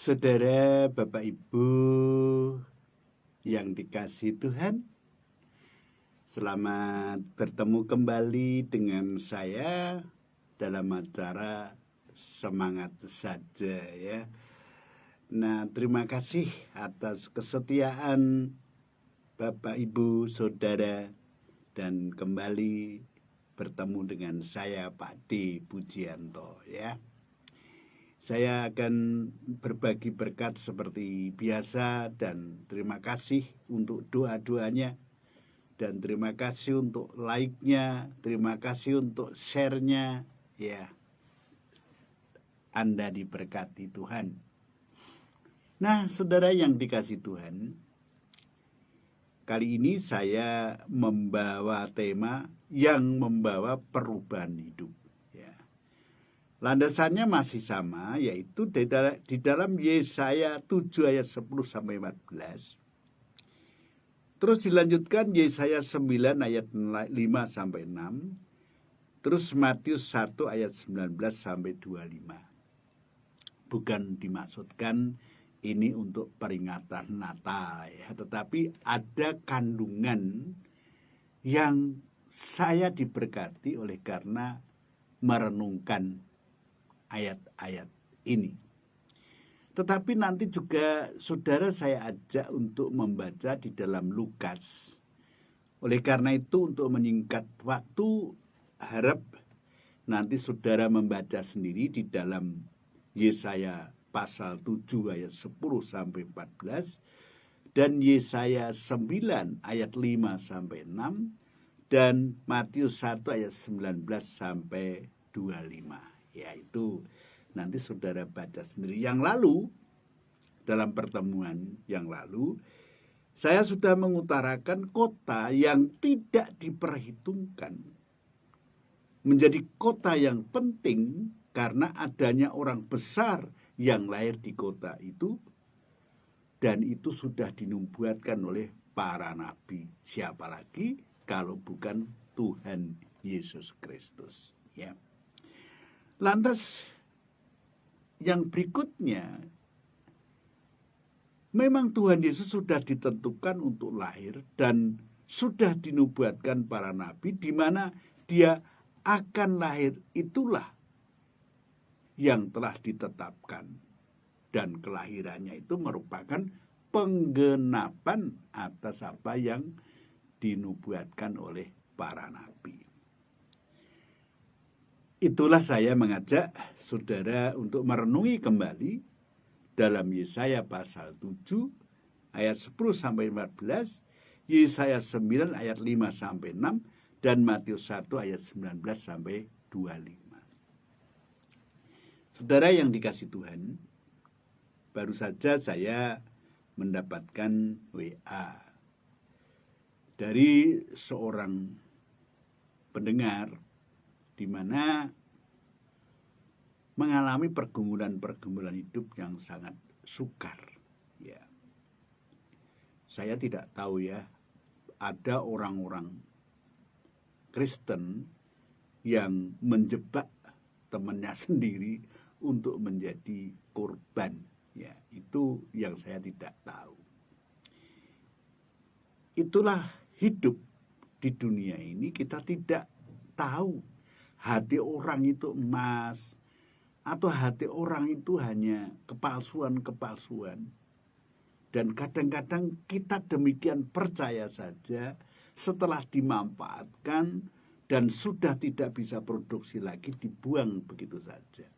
Saudara, Bapak, Ibu yang dikasihi Tuhan, selamat bertemu kembali dengan saya dalam acara Semangat Saja ya. Nah, terima kasih atas kesetiaan Bapak, Ibu, Saudara, dan kembali bertemu dengan saya Pak D. Pujianto ya. Saya akan berbagi berkat seperti biasa dan terima kasih untuk doa-doanya dan terima kasih untuk like-nya, terima kasih untuk share-nya ya. Anda diberkati Tuhan. Nah, saudara yang dikasih Tuhan, kali ini saya membawa tema yang membawa perubahan hidup. Landasannya masih sama, yaitu di dalam Yesaya 7 ayat 10 sampai 14. Terus dilanjutkan Yesaya 9 ayat 5 sampai 6. Terus Matius 1 ayat 19 sampai 25. Bukan dimaksudkan ini untuk peringatan Natal ya, tetapi ada kandungan yang saya diberkati oleh karena merenungkan ayat-ayat ini. Tetapi nanti juga saudara saya ajak untuk membaca di dalam Lukas. Oleh karena itu untuk menyingkat waktu, harap nanti saudara membaca sendiri di dalam Yesaya pasal 7 ayat 10 sampai 14 dan Yesaya 9 ayat 5 sampai 6 dan Matius 1 ayat 19 sampai 25. Ya, itu nanti saudara baca sendiri. Yang lalu, dalam pertemuan yang lalu, saya sudah mengutarakan kota yang tidak diperhitungkan menjadi kota yang penting karena adanya orang besar yang lahir di kota itu, dan itu sudah dinubuatkan oleh para nabi. Siapa lagi kalau bukan Tuhan Yesus Kristus, ya. Lantas yang berikutnya, memang Tuhan Yesus sudah ditentukan untuk lahir dan sudah dinubuatkan para nabi di mana dia akan lahir, itulah yang telah ditetapkan. Dan kelahirannya itu merupakan penggenapan atas apa yang dinubuatkan oleh para nabi. Itulah saya mengajak saudara untuk merenungi kembali dalam Yesaya pasal 7 ayat 10 sampai 14, Yesaya 9 ayat 5 sampai 6 dan Matius 1 ayat 19 sampai 25. Saudara yang dikasih Tuhan, baru saja saya mendapatkan WA dari seorang pendengar di mana mengalami pergumulan-pergumulan hidup yang sangat sukar. Ya. Saya tidak tahu ya, ada orang-orang Kristen yang menjebak temannya sendiri untuk menjadi korban. Ya, itu yang saya tidak tahu. Itulah hidup di dunia ini, kita tidak tahu hati orang itu emas atau hati orang itu hanya kepalsuan-kepalsuan. Dan kadang-kadang kita demikian percaya saja setelah dimanfaatkan dan sudah tidak bisa produksi lagi, dibuang begitu saja.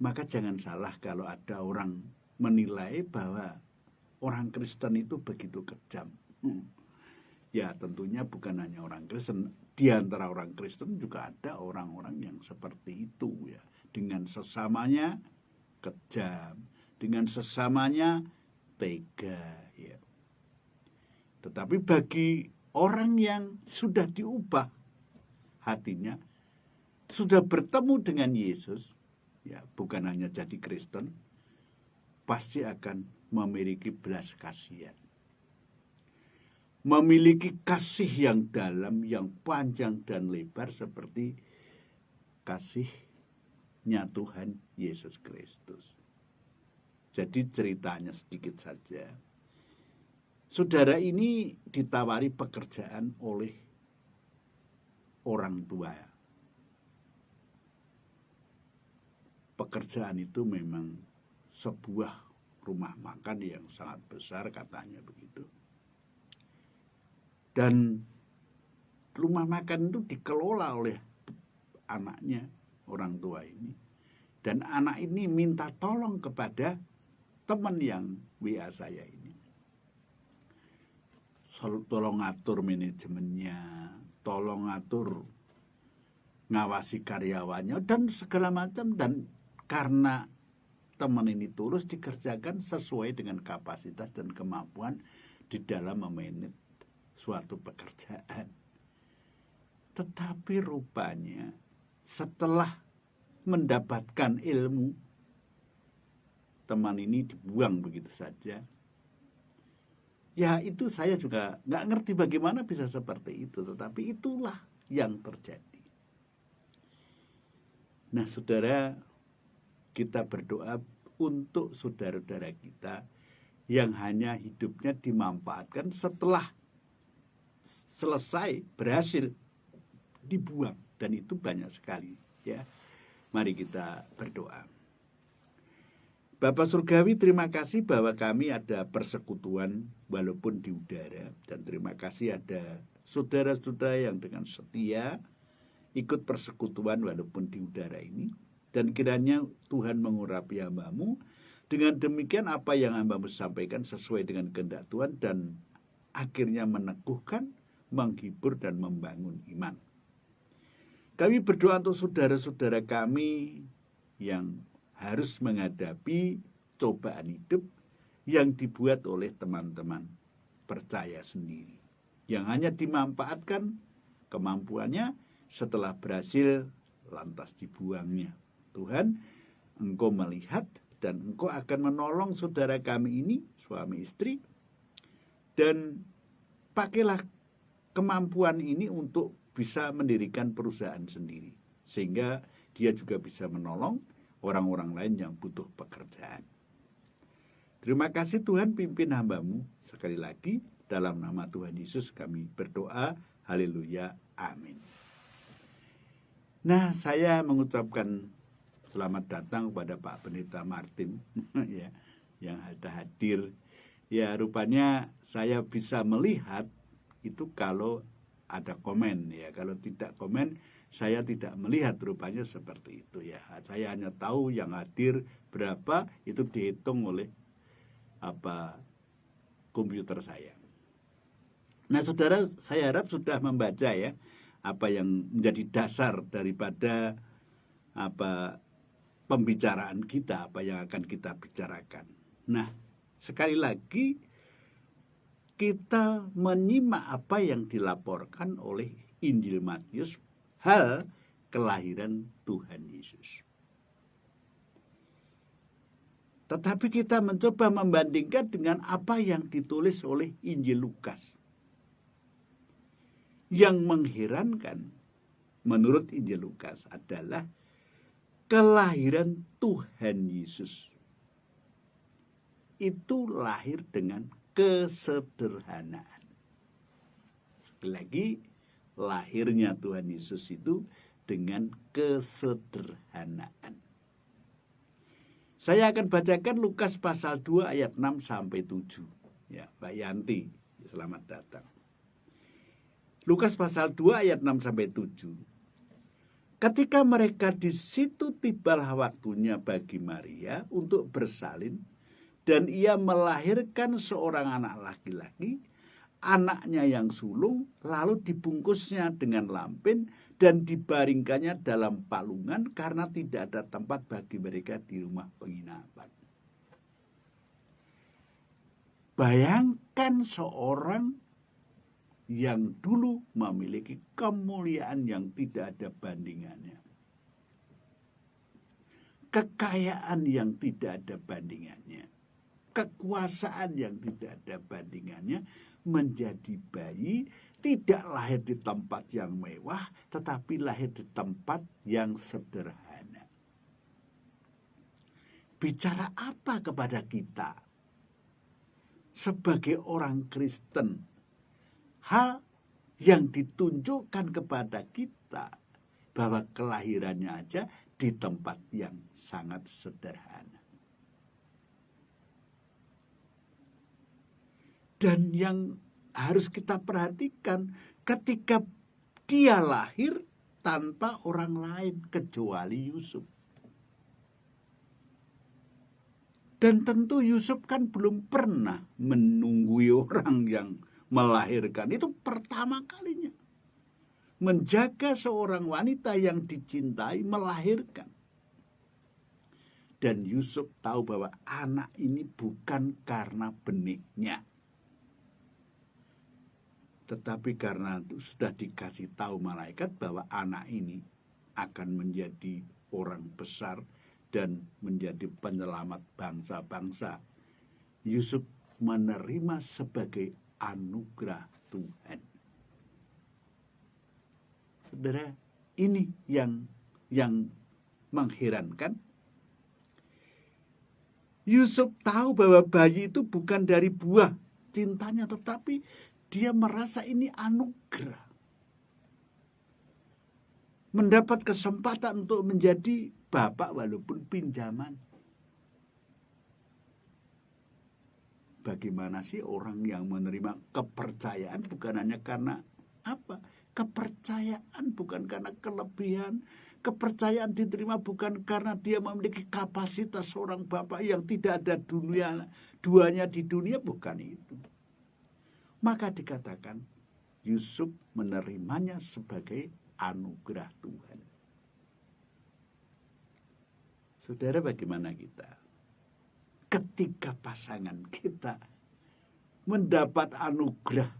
Maka jangan salah kalau ada orang menilai bahwa orang Kristen itu begitu kejam. Ya, tentunya bukan hanya orang Kristen. Di antara orang Kristen juga ada orang-orang yang seperti itu ya. Dengan sesamanya kejam, dengan sesamanya tega ya. Tetapi bagi orang yang sudah diubah hatinya, sudah bertemu dengan Yesus, ya, bukan hanya jadi Kristen, pasti akan memiliki belas kasihan. Memiliki kasih yang dalam, yang panjang dan lebar seperti kasihnya Tuhan Yesus Kristus. Jadi ceritanya sedikit saja. Saudara ini ditawari pekerjaan oleh orang tua. Pekerjaan itu memang sebuah rumah makan yang sangat besar, katanya begitu. Dan rumah makan itu dikelola oleh anaknya, orang tua ini. Dan anak ini minta tolong kepada teman yang WA saya ini. Tolong atur manajemennya, tolong atur ngawasi karyawannya, dan segala macam. Dan karena teman ini tulus, dikerjakan sesuai dengan kapasitas dan kemampuan di dalam memanage suatu pekerjaan. Tetapi rupanya setelah mendapatkan ilmu, teman ini dibuang begitu saja. Ya itu saya juga nggak ngerti bagaimana bisa seperti itu, tetapi itulah yang terjadi. Nah saudara, kita berdoa untuk saudara-saudara kita yang hanya hidupnya dimanfaatkan setelah selesai, berhasil, dibuang. Dan itu banyak sekali, ya. Mari kita berdoa. Bapak Surgawi, terima kasih bahwa kami ada persekutuan walaupun di udara. Dan terima kasih ada saudara-saudara yang dengan setia ikut persekutuan walaupun di udara ini. Dan kiranya Tuhan mengurapi hamba-Mu. Dengan demikian apa yang hamba-Mu sampaikan sesuai dengan kehendak Tuhan. Dan akhirnya meneguhkan, menghibur, dan membangun iman. Kami berdoa untuk saudara-saudara kami yang harus menghadapi cobaan hidup yang dibuat oleh teman-teman percaya sendiri, yang hanya dimanfaatkan kemampuannya, setelah berhasil lantas dibuangnya. Tuhan, Engkau melihat dan Engkau akan menolong saudara kami ini, suami istri, dan pakailah kemampuan ini untuk bisa mendirikan perusahaan sendiri, sehingga dia juga bisa menolong orang-orang lain yang butuh pekerjaan. Terima kasih Tuhan, pimpin hamba-Mu. Sekali lagi, dalam nama Tuhan Yesus kami berdoa. Haleluya, amin. Nah, saya mengucapkan selamat datang kepada Pak Pendeta Martin ya, yang ada hadir. Ya, rupanya saya bisa melihat itu kalau ada komen, ya. Kalau tidak komen, saya tidak melihat, rupanya seperti itu, ya. Saya hanya tahu yang hadir berapa, itu dihitung oleh komputer saya. Nah saudara, saya harap sudah membaca, ya, apa yang menjadi dasar daripada pembicaraan kita, apa yang akan kita bicarakan. Nah, sekali lagi kita menyimak apa yang dilaporkan oleh Injil Matius, hal kelahiran Tuhan Yesus. Tetapi kita mencoba membandingkan dengan apa yang ditulis oleh Injil Lukas. Yang mengherankan menurut Injil Lukas adalah kelahiran Tuhan Yesus. Itu lahir dengan kesederhanaan. Sekali lagi, lahirnya Tuhan Yesus itu dengan kesederhanaan. Saya akan bacakan Lukas pasal 2 ayat 6 sampai 7. Ya, Mbak Yanti, selamat datang. Lukas pasal 2 ayat 6 sampai 7. Ketika mereka di situ, tibalah waktunya bagi Maria untuk bersalin, dan ia melahirkan seorang anak laki-laki, anaknya yang sulung, lalu dibungkusnya dengan lampin dan dibaringkannya dalam palungan karena tidak ada tempat bagi mereka di rumah penginapan. Bayangkan seorang yang dulu memiliki kemuliaan yang tidak ada bandingannya, kekayaan yang tidak ada bandingannya, kekuasaan yang tidak ada bandingannya, menjadi bayi, tidak lahir di tempat yang mewah, tetapi lahir di tempat yang sederhana. bicara apa kepada kita sebagai orang Kristen? Hal yang ditunjukkan kepada kita bahwa kelahirannya aja di tempat yang sangat sederhana. Dan yang harus kita perhatikan, ketika dia lahir tanpa orang lain kecuali Yusuf. Dan tentu Yusuf kan belum pernah menunggui orang yang melahirkan. Itu pertama kalinya. Menjaga seorang wanita yang dicintai melahirkan. Dan Yusuf tahu bahwa anak ini bukan karena benihnya, tetapi karena itu sudah dikasih tahu malaikat bahwa anak ini akan menjadi orang besar dan menjadi penyelamat bangsa-bangsa. Yusuf menerima sebagai anugerah Tuhan. Saudara, ini yang mengherankan. Yusuf tahu bahwa bayi itu bukan dari buah cintanya, tetapi dia merasa ini anugerah. Mendapat kesempatan untuk menjadi bapak walaupun pinjaman. Bagaimana sih orang yang menerima kepercayaan bukan hanya karena apa? Kepercayaan bukan karena kelebihan. Kepercayaan diterima bukan karena dia memiliki kapasitas seorang bapak yang tidak ada duanya di dunia, bukan itu. Maka dikatakan Yusuf menerimanya sebagai anugerah Tuhan. Saudara, bagaimana kita? Ketika pasangan kita mendapat anugerah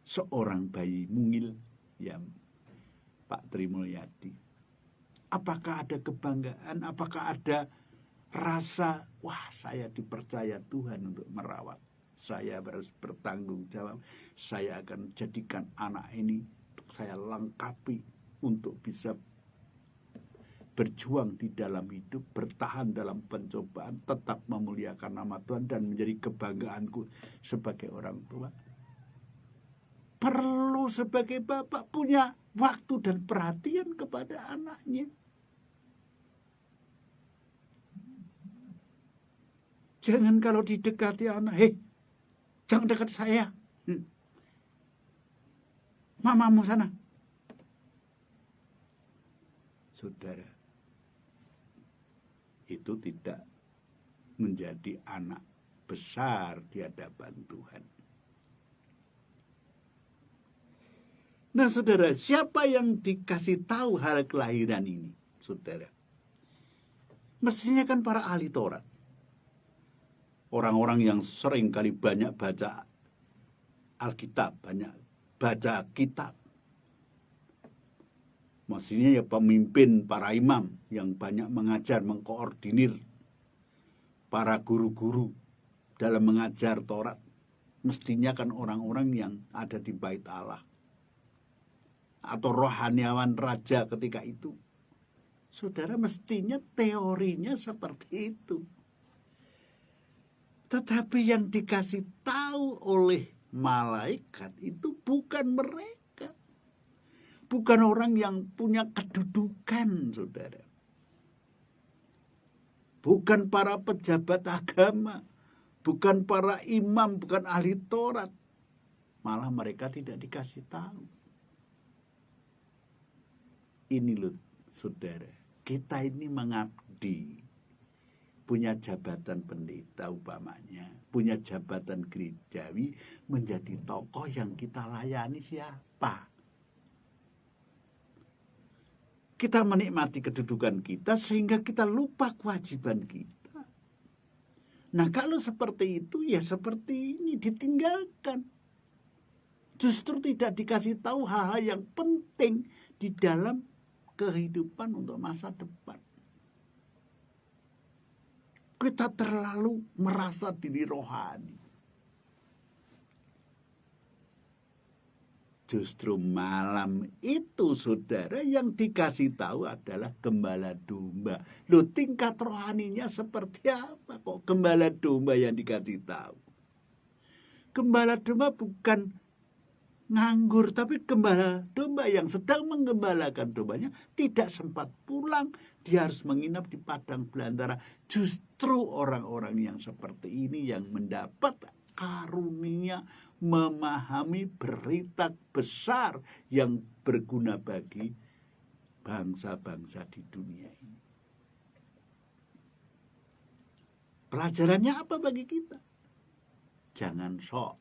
seorang bayi mungil, ya Pak Tri Mulyadi, apakah ada kebanggaan? Apakah ada rasa, wah saya dipercaya Tuhan untuk merawat, saya harus bertanggung jawab, saya akan jadikan anak ini, saya lengkapi untuk bisa berjuang di dalam hidup, bertahan dalam pencobaan, tetap memuliakan nama Tuhan dan menjadi kebanggaanku sebagai orang tua. Perlu sebagai bapak punya waktu dan perhatian kepada anaknya. Jangan kalau didekati anak, jangan dekat saya. Mamamu sana. Saudara, itu tidak menjadi anak besar di hadapan Tuhan. Nah, saudara, siapa yang dikasih tahu hal kelahiran ini, saudara? Mestinya kan para ahli Taurat. Orang-orang yang sering kali banyak baca Alkitab, banyak baca kitab. Mestinya ya pemimpin, para imam yang banyak mengajar, mengkoordinir para guru-guru dalam mengajar Taurat. Mestinya kan orang-orang yang ada di Bait Allah. Atau rohaniawan raja ketika itu. Saudara, mestinya teorinya seperti itu. Tetapi yang dikasih tahu oleh malaikat itu bukan mereka. Bukan orang yang punya kedudukan, saudara. Bukan para pejabat agama. Bukan para imam, bukan ahli Taurat. Malah mereka tidak dikasih tahu. Ini loh, saudara. Kita ini mengabdi. Punya jabatan pendeta umpamanya, punya jabatan gerejawi, menjadi tokoh yang kita layani siapa? Kita menikmati kedudukan kita sehingga kita lupa kewajiban kita. Nah, kalau seperti itu ya seperti ini, ditinggalkan. Justru tidak dikasih tahu hal-hal yang penting di dalam kehidupan untuk masa depan. Kita terlalu merasa diri rohani. Justru malam itu, saudara, yang dikasih tahu adalah gembala domba. Loh, tingkat rohaninya seperti apa kok gembala domba yang dikasih tahu? Gembala domba bukan nganggur, tapi gembala domba yang sedang menggembalakan dombanya tidak sempat pulang. Dia harus menginap di padang belantara. Justru orang-orang yang seperti ini yang mendapat karunia memahami berita besar yang berguna bagi bangsa-bangsa di dunia ini. Pelajarannya apa bagi kita? Jangan sok.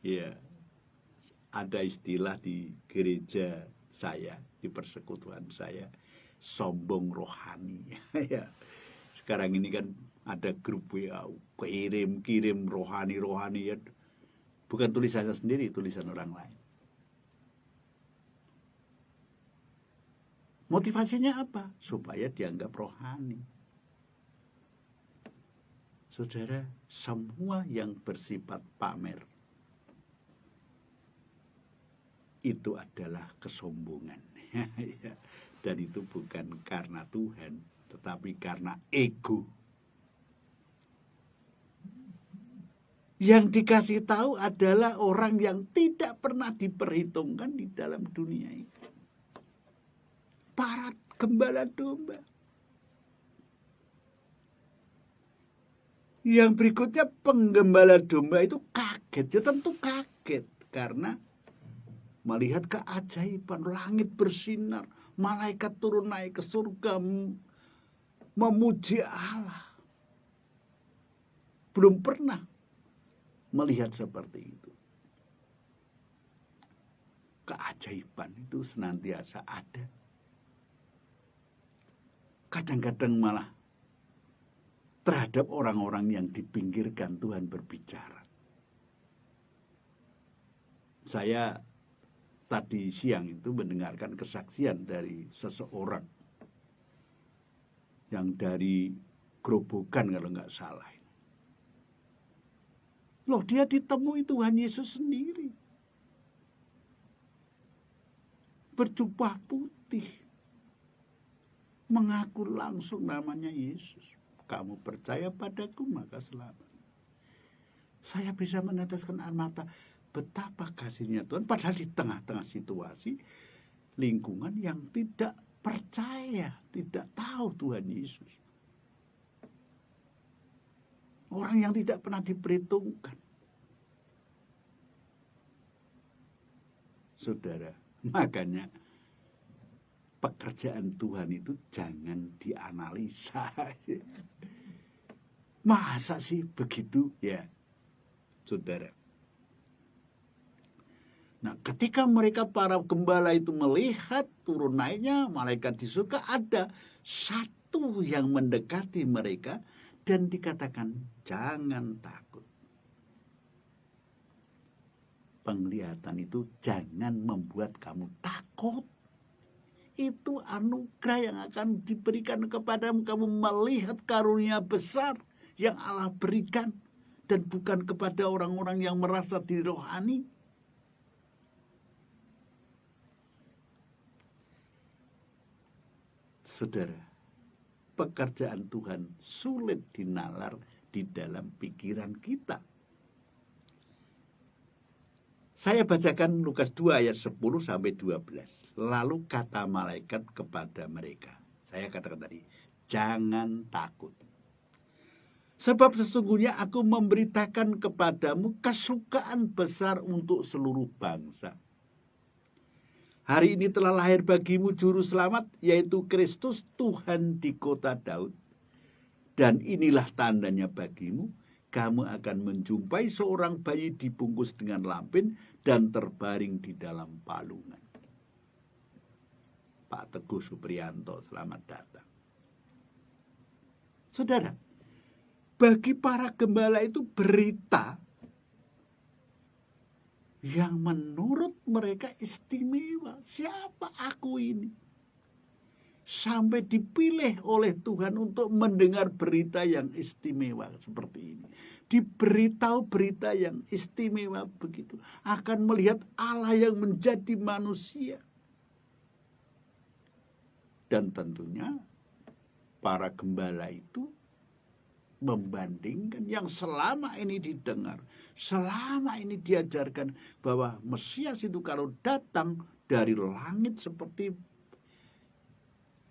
Ya, ada istilah di gereja saya, di persekutuan saya, sombong rohani. Ya, sekarang ini kan ada grup WA, kirim rohani ya. Bukan tulisannya sendiri, tulisan orang lain. Motivasinya apa? Supaya dianggap rohani. Saudara, semua yang bersifat pamer itu adalah kesombongan. Dan itu bukan karena Tuhan, tetapi karena ego. Yang dikasih tahu adalah orang yang tidak pernah diperhitungkan di dalam dunia ini. Para gembala domba. Yang berikutnya, penggembala domba itu kaget. Ya tentu kaget karena melihat keajaiban, langit bersinar, malaikat turun naik ke surga memuji Allah. Belum pernah melihat seperti itu. Keajaiban itu senantiasa ada. Kadang-kadang malah terhadap orang-orang yang dipinggirkan Tuhan berbicara. Saya tadi siang itu mendengarkan kesaksian dari seseorang yang dari Grobogan kalau nggak salah. Loh, dia ditemui Tuhan Yesus sendiri. Berjubah putih. Mengaku langsung namanya Yesus. Kamu percaya padaku maka selamat. Saya bisa meneteskan air mata. Betapa kasihnya Tuhan. Padahal di tengah-tengah situasi lingkungan yang tidak percaya. Tidak tahu Tuhan Yesus. Orang yang tidak pernah diperhitungkan. Saudara, makanya pekerjaan Tuhan itu jangan dianalisa. Masa sih begitu? Ya, saudara. Nah, ketika mereka para gembala itu melihat turun naiknya malaikat di surga, ada satu yang mendekati mereka dan dikatakan, jangan takut. Penglihatan itu jangan membuat kamu takut. Itu anugerah yang akan diberikan kepadamu. Kamu melihat karunia besar yang Allah berikan. Dan bukan kepada orang-orang yang merasa diri rohani. Saudara, pekerjaan Tuhan sulit dinalar di dalam pikiran kita. Saya bacakan Lukas 2 ayat 10 sampai 12. Lalu kata malaikat kepada mereka. Saya katakan tadi, jangan takut. Sebab sesungguhnya aku memberitakan kepadamu kesukaan besar untuk seluruh bangsa. Hari ini telah lahir bagimu juru selamat, yaitu Kristus Tuhan di kota Daud. Dan inilah tandanya bagimu, kamu akan menjumpai seorang bayi dibungkus dengan lampin dan terbaring di dalam palungan. Pak Teguh Supriyanto, selamat datang. Saudara, bagi para gembala itu berita yang menurut mereka istimewa. Siapa aku ini? Sampai dipilih oleh Tuhan untuk mendengar berita yang istimewa seperti ini. diberitahu berita yang istimewa begitu, akan melihat Allah yang menjadi manusia. Dan tentunya para gembala itu membandingkan yang selama ini didengar, selama ini diajarkan bahwa Mesias itu kalau datang dari langit seperti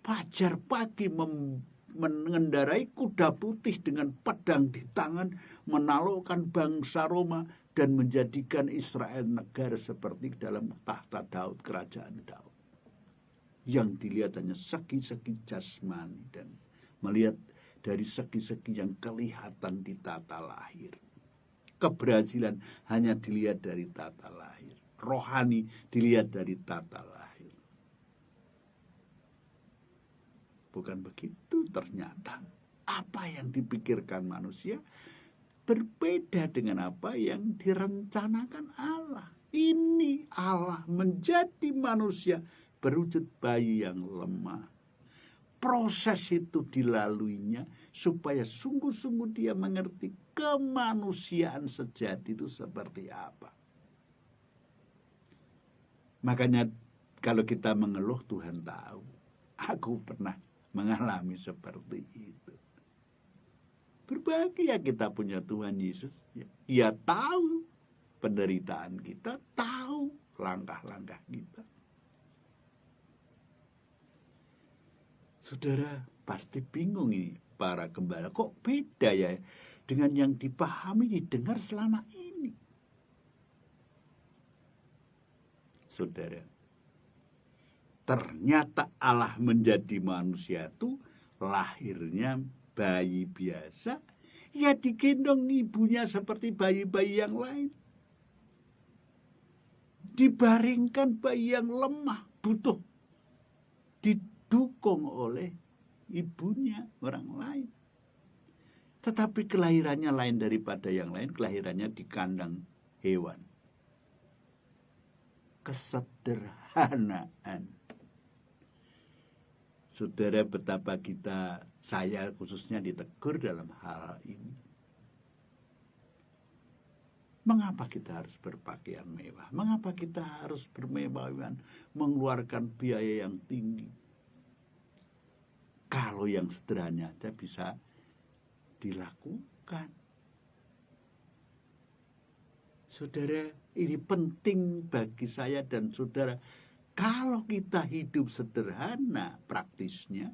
fajar pagi, mengendarai kuda putih dengan pedang di tangan, menaklukkan bangsa Roma dan menjadikan Israel negara seperti dalam tahta Daud, kerajaan Daud. Yang dilihat hanya segi-segi jasmani dan melihat dari segi-segi yang kelihatan di tata lahir. Keberhasilan hanya dilihat dari tata lahir. Rohani dilihat dari tata lahir. Bukan begitu ternyata. Apa yang dipikirkan manusia berbeda dengan apa yang direncanakan Allah. Ini Allah menjadi manusia berwujud bayi yang lemah. Proses itu dilaluinya supaya sungguh-sungguh dia mengerti kemanusiaan sejati itu seperti apa. Makanya kalau kita mengeluh, Tuhan tahu. Aku pernah mengalami seperti itu. Berbahagia kita punya Tuhan Yesus. Ia tahu penderitaan kita, tahu langkah-langkah kita. Saudara pasti bingung ini para gembala. Kok beda ya dengan yang dipahami, didengar selama ini? Saudara, ternyata Allah menjadi manusia itu lahirnya bayi biasa. Ya digendong ibunya seperti bayi-bayi yang lain. Dibaringkan bayi yang lemah, butuh didukung oleh ibunya, orang lain. Tetapi kelahirannya lain daripada yang lain, kelahirannya di kandang hewan. Kesederhanaan. Saudara, betapa saya khususnya ditegur dalam hal ini. Mengapa kita harus berpakaian mewah? Mengapa kita harus bermewah-mewahan, mengeluarkan biaya yang tinggi? Kalau yang sederhana aja bisa dilakukan. Saudara, ini penting bagi saya dan saudara. Kalau kita hidup sederhana praktisnya,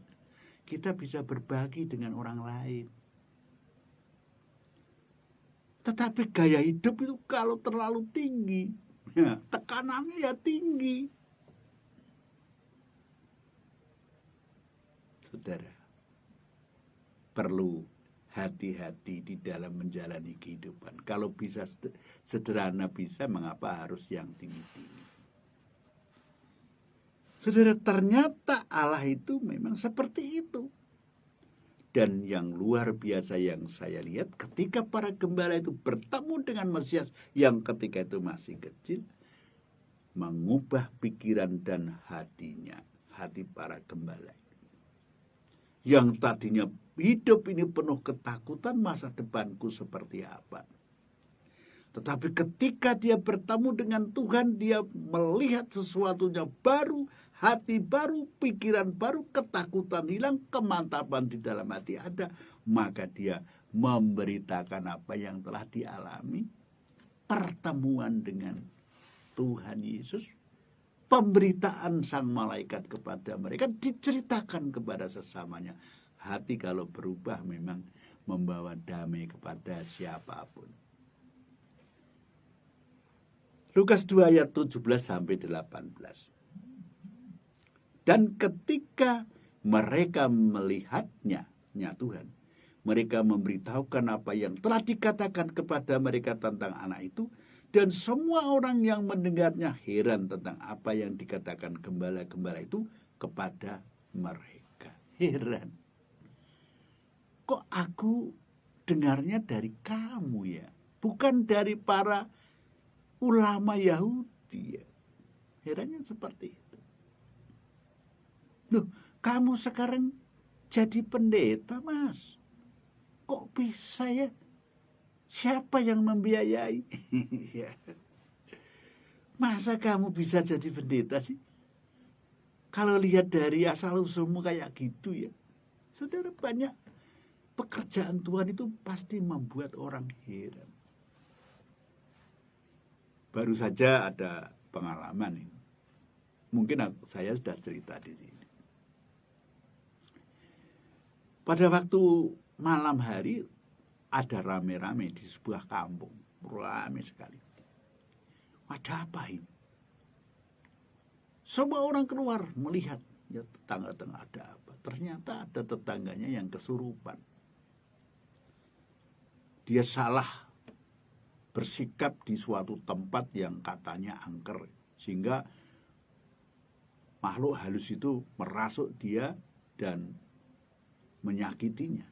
kita bisa berbagi dengan orang lain. Tetapi gaya hidup itu kalau terlalu tinggi, ya, tekanannya ya tinggi. Saudara, perlu hati-hati di dalam menjalani kehidupan. Kalau bisa sederhana bisa, mengapa harus yang tinggi-tinggi? Saudara, ternyata Allah itu memang seperti itu. Dan yang luar biasa yang saya lihat ketika para gembala itu bertemu dengan Mesias yang ketika itu masih kecil, mengubah pikiran dan hatinya, hati para gembala. Yang tadinya hidup ini penuh ketakutan, masa depanku seperti apa. Tetapi ketika dia bertemu dengan Tuhan, dia melihat sesuatunya baru, hati baru, pikiran baru, ketakutan hilang, kemantapan di dalam hati ada. Maka dia memberitakan apa yang telah dialami. Pertemuan dengan Tuhan Yesus, pemberitaan sang malaikat kepada mereka, diceritakan kepada sesamanya. Hati kalau berubah memang membawa damai kepada siapapun. Lukas 2 ayat 17-18. Dan ketika mereka melihatnya, Tuhan, mereka memberitahukan apa yang telah dikatakan kepada mereka tentang anak itu, dan semua orang yang mendengarnya heran tentang apa yang dikatakan gembala-gembala itu kepada mereka. Heran. Kok aku dengarnya dari kamu ya? Bukan dari para ulama Yahudi ya. Herannya seperti itu. Loh, kamu sekarang jadi pendeta, Mas. Kok bisa ya? Siapa yang membiayai? Ya. Masa kamu bisa jadi pendeta sih? Kalau lihat dari asal-usulmu kayak gitu ya. Saudara, banyak pekerjaan Tuhan itu pasti membuat orang heran. Baru saja ada pengalaman ini. Mungkin saya sudah cerita di sini. Pada waktu malam hari ada rame-rame di sebuah kampung. Rame sekali. Ada apa ini? Semua orang keluar melihat. Ya, tetangga-tetangga ada apa. Ternyata ada tetangganya yang kesurupan. Dia salah bersikap di suatu tempat yang katanya angker. Sehingga makhluk halus itu merasuk dia dan menyakitinya.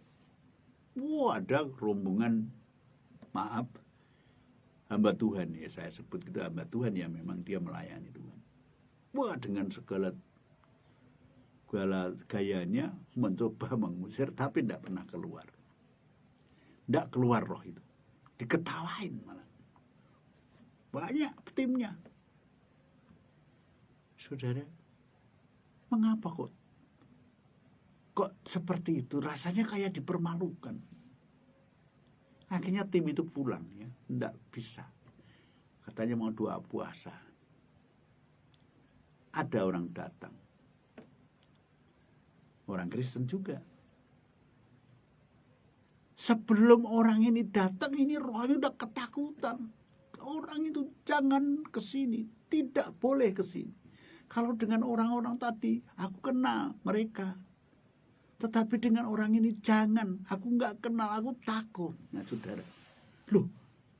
Wah, ada rombongan, maaf, hamba Tuhan, ya saya sebut itu hamba Tuhan, ya memang dia melayani Tuhan. Wah, dengan segala gayanya mencoba mengusir, tapi tidak pernah keluar. Tidak keluar roh itu. Diketawain malah. Banyak timnya. Saudara, mengapa kok seperti itu? Rasanya kayak dipermalukan. Akhirnya tim itu pulang ya, tidak bisa. Katanya mau doa puasa. Ada orang datang. Orang Kristen juga. Sebelum orang ini datang, ini rohnya udah ketakutan. Orang itu jangan ke sini, tidak boleh ke sini. Kalau dengan orang-orang tadi, aku kenal mereka. Tetapi dengan orang ini jangan, aku nggak kenal, aku takut. Nah saudara, loh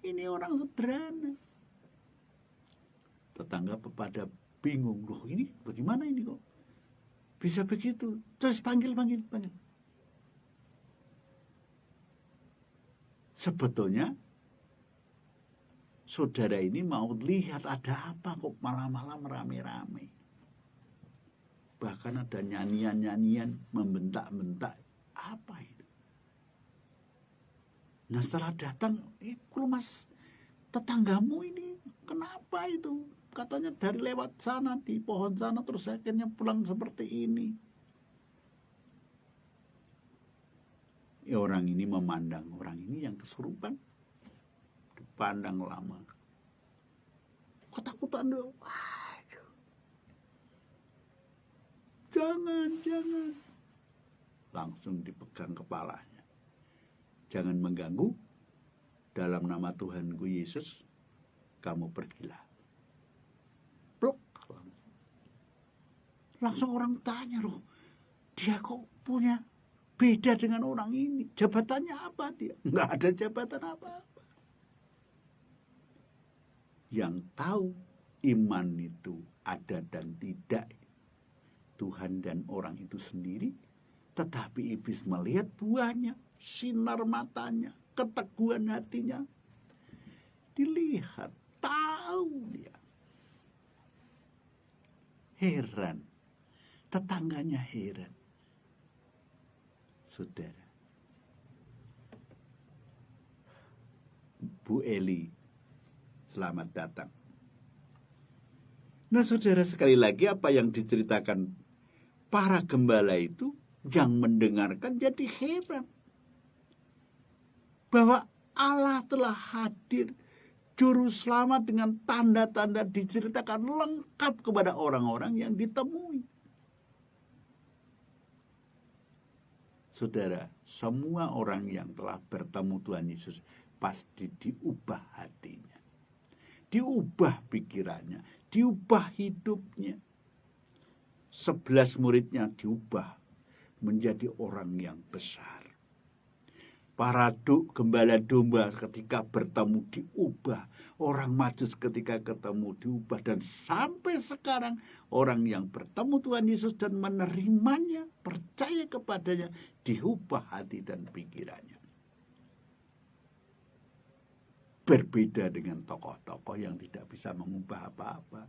ini orang sederhana. Tetangga pada bingung, loh ini bagaimana ini kok bisa begitu? Terus panggil. Sebetulnya saudara ini mau lihat ada apa kok malam-malam rame-rame. Bahkan ada nyanyian-nyanyian membentak-bentak. Apa itu? Nah setelah datang, mas, tetanggamu ini kenapa itu? Katanya dari lewat sana, di pohon sana, terus akhirnya pulang seperti ini. Ya, orang ini memandang orang ini yang kesurupan. Dipandang lama. Ketakutan dong. Jangan. Langsung dipegang kepalanya. Jangan mengganggu. Dalam nama Tuhanku Yesus, kamu pergilah. Plok. Langsung orang tanya, loh, dia kok punya beda dengan orang ini? Jabatannya apa dia? Nggak ada jabatan apa-apa. Yang tahu iman itu ada dan tidak Tuhan dan orang itu sendiri, tetapi iblis melihat buahnya, sinar matanya, keteguhan hatinya. Dilihat, tahu dia. Heran, tetangganya heran. Saudara, Bu Eli, selamat datang. Nah saudara, sekali lagi apa yang diceritakan para gembala itu yang mendengarkan jadi heran. Bahwa Allah telah hadir, juru selamat dengan tanda-tanda diceritakan lengkap kepada orang-orang yang ditemui. Saudara, semua orang yang telah bertemu Tuhan Yesus pasti diubah hatinya. Diubah pikirannya, diubah hidupnya. 11 muridnya diubah menjadi orang yang besar. Para gembala domba ketika bertemu diubah. Orang Majus ketika ketemu diubah. Dan sampai sekarang orang yang bertemu Tuhan Yesus dan menerimanya, percaya kepadanya, diubah hati dan pikirannya. Berbeda dengan tokoh-tokoh yang tidak bisa mengubah apa-apa.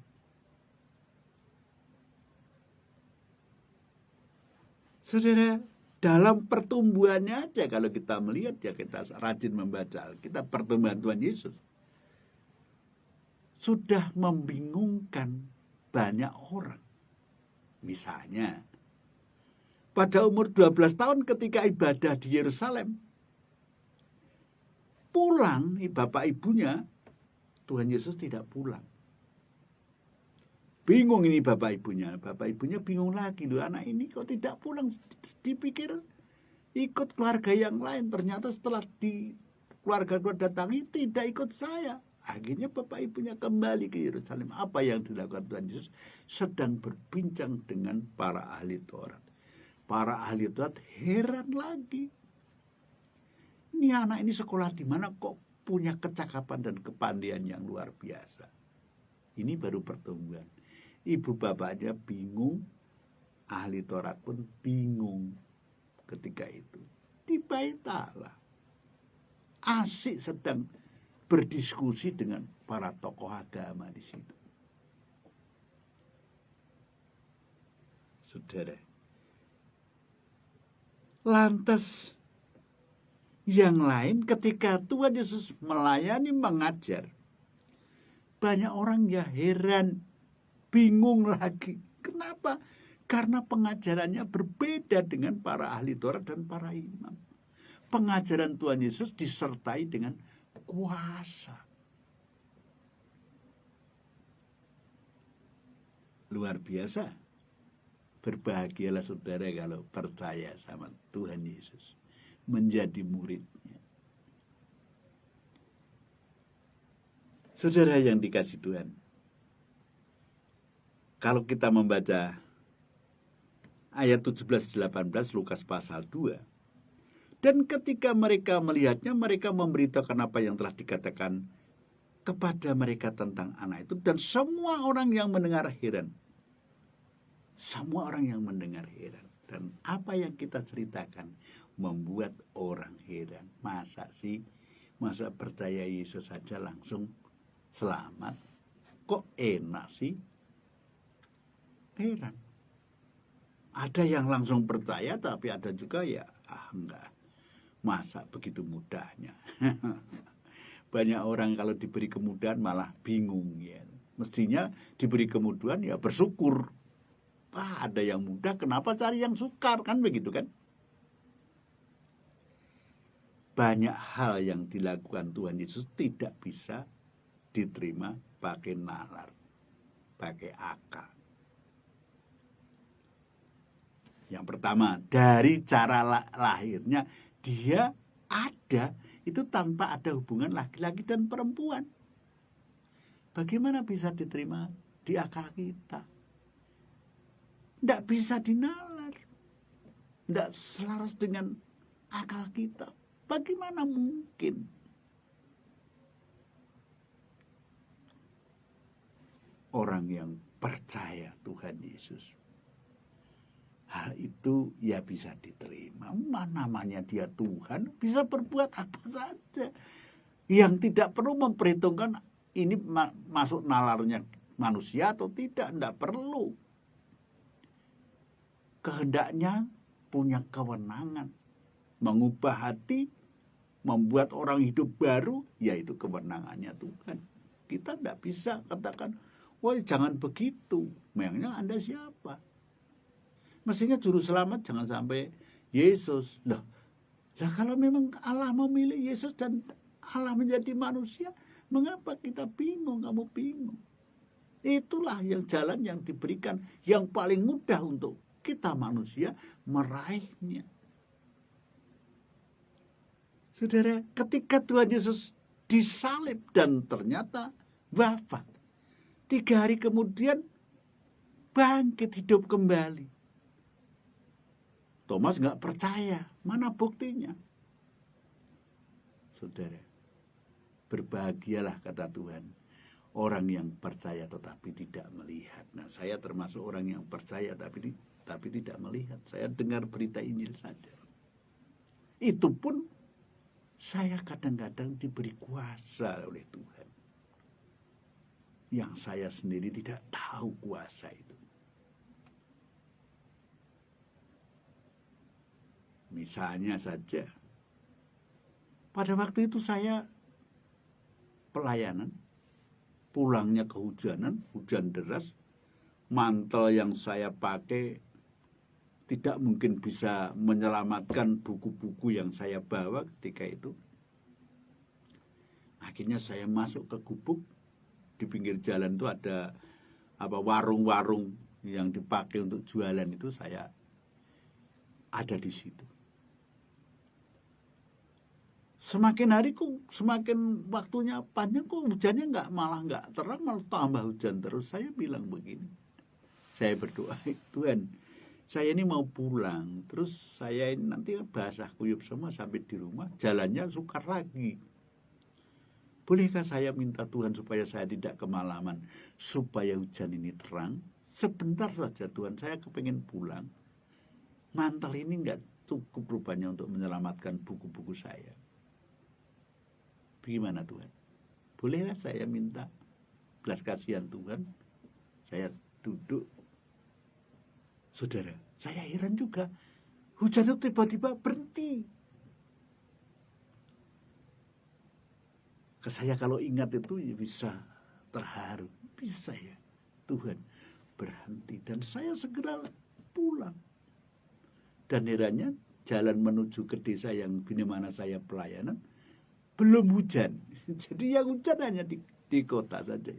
Saudara, Dalam pertumbuhannya aja, kalau kita melihat ya, kita rajin membaca Alkitab, pertumbuhan Tuhan Yesus sudah membingungkan banyak orang. Misalnya, pada umur 12 tahun ketika ibadah di Yerusalem, pulang bapak ibunya, Tuhan Yesus tidak pulang. Bingung ini bapak ibunya bingung lagi, loh anak ini kok tidak pulang, dipikir ikut keluarga yang lain, ternyata setelah di keluarga datangi tidak ikut saya. Akhirnya bapak ibunya kembali ke Yerusalem. Apa yang dilakukan Tuhan Yesus? Sedang berbincang dengan para ahli Taurat. Para ahli Taurat heran lagi. Ini anak ini sekolah di mana kok punya kecakapan dan kepandaian yang luar biasa. Ini baru pertumbuhan. Ibu bapaknya bingung, ahli Taurat pun bingung ketika itu. Di Bait Allah, asik sedang berdiskusi dengan para tokoh agama di situ. Saudara, lantas yang lain ketika Tuhan Yesus melayani mengajar, banyak orang ya heran, bingung lagi. Kenapa? Karena pengajarannya berbeda dengan para ahli Taurat dan para imam. Pengajaran Tuhan Yesus disertai dengan kuasa. Luar biasa. Berbahagialah saudara kalau percaya sama Tuhan Yesus, menjadi muridnya. Saudara yang dikasih Tuhan, kalau kita membaca ayat 17-18 Lukas pasal 2, dan ketika mereka melihatnya, mereka memberitakan apa yang telah dikatakan kepada mereka tentang anak itu, dan semua orang yang mendengar heran. Semua orang yang mendengar heran. Dan apa yang kita ceritakan membuat orang heran. Masa percaya Yesus saja langsung selamat? Kok enak sih? Heran. Ada yang langsung percaya, tapi ada juga ya enggak. Masa begitu mudahnya? Banyak orang kalau diberi kemudahan malah bingung ya. Mestinya diberi kemudahan ya bersyukur. Ada yang mudah, kenapa cari yang sukar? Kan begitu kan? Banyak hal yang dilakukan Tuhan Yesus tidak bisa diterima pakai nalar, pakai akal. Yang pertama, dari cara lahirnya dia ada itu tanpa ada hubungan laki-laki dan perempuan. Bagaimana bisa diterima di akal kita? Tidak bisa dinalar, tidak selaras dengan akal kita. Bagaimana mungkin? Orang yang percaya Tuhan Yesus, hal itu ya bisa diterima. Namanya dia Tuhan, bisa berbuat apa saja. Yang tidak perlu memperhitungkan ini masuk nalarnya manusia atau tidak perlu. Kehendaknya punya kewenangan mengubah hati, membuat orang hidup baru, yaitu kewenangannya Tuhan. Kita tidak bisa katakan, wah jangan begitu, memangnya Anda siapa? Mestinya juru selamat jangan sampai Yesus. Lah kalau memang Allah memilih Yesus dan Allah menjadi manusia, mengapa kita bingung, kamu bingung? Itulah yang jalan yang diberikan, yang paling mudah untuk kita manusia meraihnya. Saudara, ketika Tuhan Yesus disalib dan ternyata wafat, 3 hari kemudian bangkit hidup kembali. Thomas nggak percaya, mana buktinya? Saudara, berbahagialah kata Tuhan, orang yang percaya tetapi tidak melihat. Nah, saya termasuk orang yang percaya tapi tidak melihat. Saya dengar berita Injil saja. Itu pun saya kadang-kadang diberi kuasa oleh Tuhan, yang saya sendiri tidak tahu kuasa itu. Misalnya saja, pada waktu itu saya pelayanan, pulangnya kehujanan, hujan deras, mantel yang saya pakai tidak mungkin bisa menyelamatkan buku-buku yang saya bawa ketika itu. Akhirnya saya masuk ke gubuk, di pinggir jalan itu ada warung-warung yang dipakai untuk jualan, itu saya ada di situ. Semakin hari semakin waktunya panjang, kok hujannya malah nggak terang, malah tambah hujan terus. Saya bilang begini, saya berdoa, Tuhan, saya ini mau pulang, terus saya ini nanti basah kuyup semua sampai di rumah, jalannya sukar lagi. Bolehkah saya minta Tuhan supaya saya tidak kemalaman, supaya hujan ini terang? Sebentar saja Tuhan, saya kepengen pulang. Mantel ini nggak cukup rupanya untuk menyelamatkan buku-buku saya. Bagaimana Tuhan? Bolehlah saya minta belas kasihan Tuhan? Saya duduk. Saudara, saya heran juga. Hujan itu tiba-tiba berhenti. Saya kalau ingat itu ya bisa terharu. Bisa ya, Tuhan berhenti. Dan saya segera pulang. Dan herannya, jalan menuju ke desa yang di mana saya pelayanan, belum hujan. Jadi yang hujan hanya di kota saja.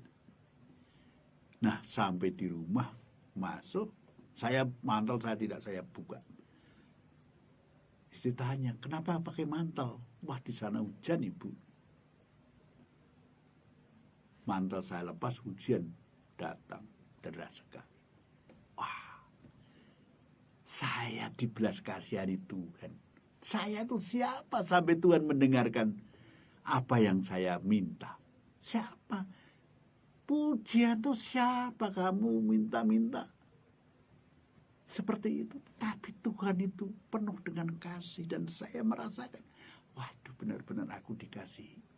Nah, sampai di rumah, masuk, mantel saya tidak saya buka. Istri tanya, kenapa pakai mantel? Wah, di sana hujan, Ibu. Mantel saya lepas, hujan datang deras sekali. Wah, saya dibelas kasihani Tuhan. Saya itu siapa sampai Tuhan mendengarkan apa yang saya minta? Siapa? Pujian itu siapa kamu minta-minta? Seperti itu. Tapi Tuhan itu penuh dengan kasih. Dan saya merasakan, waduh, benar-benar aku dikasihi.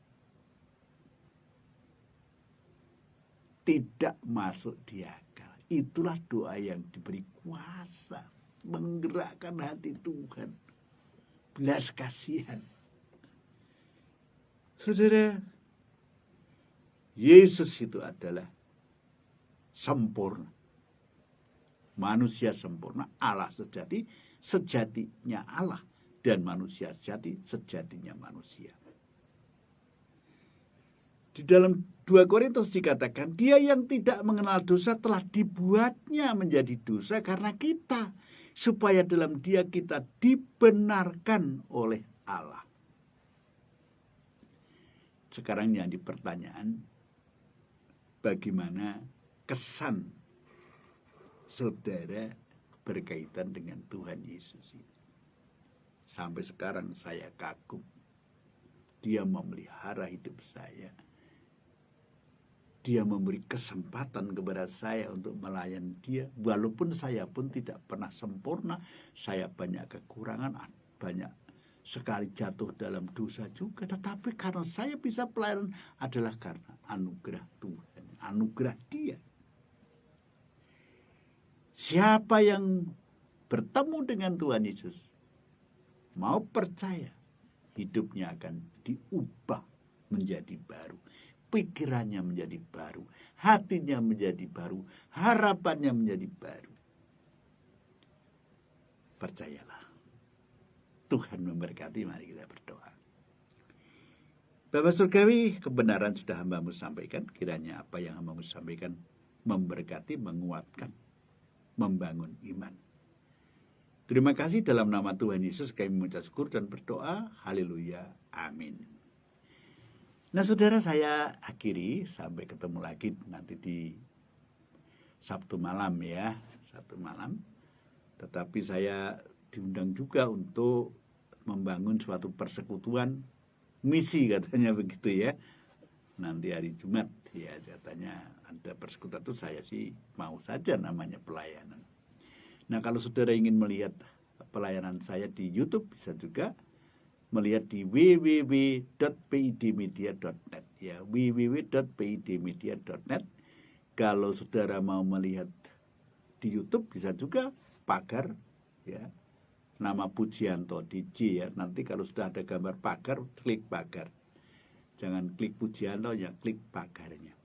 Tidak masuk di akal. Itulah doa yang diberi kuasa. Menggerakkan hati Tuhan. Belas kasihan. Saudara, Yesus itu adalah sempurna. Manusia sempurna, Allah sejati, sejatinya Allah. Dan manusia sejati, sejatinya manusia. Di dalam 2 Korintus dikatakan, dia yang tidak mengenal dosa telah dibuatnya menjadi dosa karena kita, supaya dalam dia kita dibenarkan oleh Allah. Sekarang jadi pertanyaan, bagaimana kesan saudara berkaitan dengan Tuhan Yesus ini? Sampai sekarang saya kagum. Dia memelihara hidup saya. Dia memberi kesempatan kepada saya untuk melayani dia. Walaupun saya pun tidak pernah sempurna. Saya banyak kekurangan, banyak sekali jatuh dalam dosa juga. Tetapi karena saya bisa pelayanan adalah karena anugerah Tuhan. Anugerah dia. Siapa yang bertemu dengan Tuhan Yesus, mau percaya, hidupnya akan diubah menjadi baru. Pikirannya menjadi baru. Hatinya menjadi baru. Harapannya menjadi baru. Percayalah. Tuhan memberkati, mari kita berdoa. Bapa Surgawi, kebenaran sudah hamba-Mu sampaikan. Kiranya apa yang hamba-Mu sampaikan memberkati, menguatkan, membangun iman. Terima kasih, dalam nama Tuhan Yesus kami mengucap syukur dan berdoa. Haleluya. Amin. Nah saudara, saya akhiri. Sampai ketemu lagi nanti di Sabtu malam ya. Sabtu malam. Tetapi saya diundang juga untuk membangun suatu persekutuan misi, katanya begitu ya. Nanti hari Jumat ya, katanya ada persekutuan itu. Saya sih mau saja, namanya pelayanan. Nah kalau saudara ingin melihat pelayanan saya di YouTube, bisa juga melihat di www.pidmedia.net ya, www.pidmedia.net. Kalau saudara mau melihat di YouTube, bisa juga pagar ya, nama Pujianto di J ya. Nanti kalau sudah ada gambar pagar, klik pagar. Jangan klik Pujianto ya, klik pagarnya.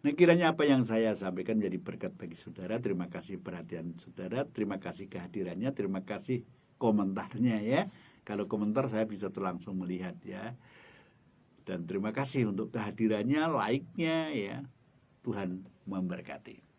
Nah, kiranya apa yang saya sampaikan menjadi berkat bagi saudara. Terima kasih perhatian saudara, terima kasih kehadirannya, terima kasih komentarnya ya. Kalau komentar saya bisa langsung melihat ya. Dan terima kasih untuk kehadirannya, like-nya ya. Tuhan memberkati.